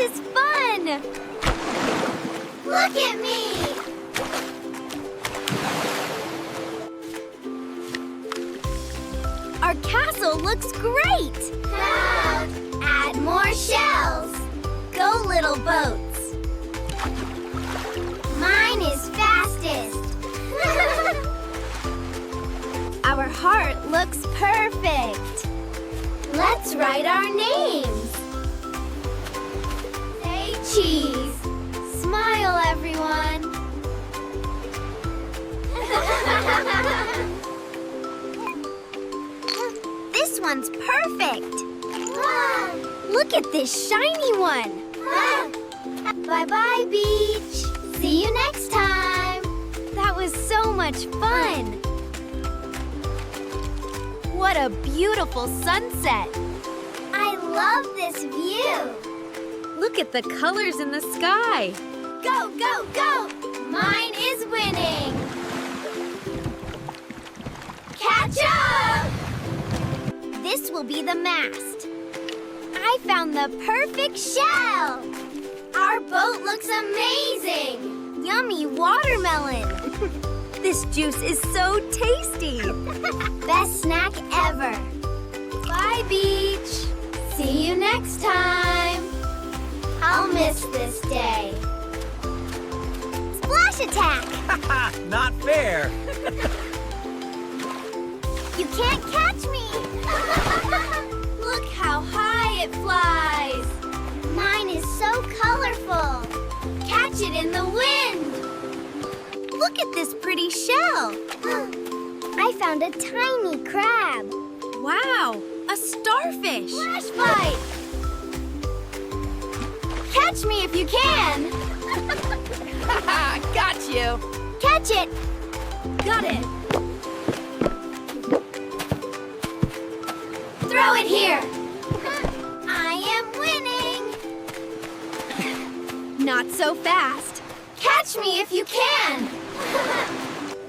is fun! Look at me! Our castle looks great! Add more shells. Go, little boats! Mine is fastest. Our heart looks perfect! Let's write our names. Say cheese. Smile, everyone! This one's perfect! Look at this shiny one! Bye-bye, beach. See you next time. That was so much fun! What a beautiful sunset! I love this view. Look at the colors in the sky! Go, go, go! Mine is winning. Catch up! This will be the mast. I found the perfect shell! Our boat looks amazing. Yummy watermelon! This juice is so tasty! Best snack ever. Bye, beach. See you next time. I'll miss this day. Splash attack! Not fair. You can't catch me! Look how high it flies! Mine is so colorful. Catch it in the wind. Look at this pretty shell! I found a tiny crab. Wow, a starfish! Flashlight. Catch me if you can! Got you. Catch it! Got it! Throw it here. I am winning. Not so fast! Catch me if you can.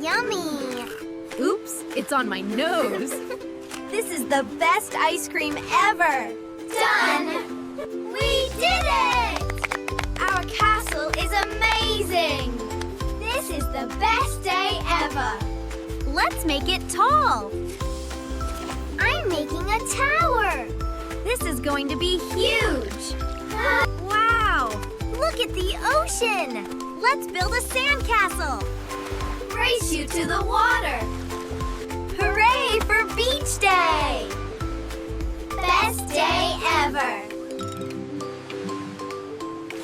Yummy! Oops, it's on my nose. This is the best ice cream ever! Done. We did it. Our castle is amazing! This is the best day ever. Let's make it tall! I'm making a tower. This is going to be huge! Wow! Look at the ocean! Let's build a sandcastle! Race you to the water. Hooray for beach day! Best day ever.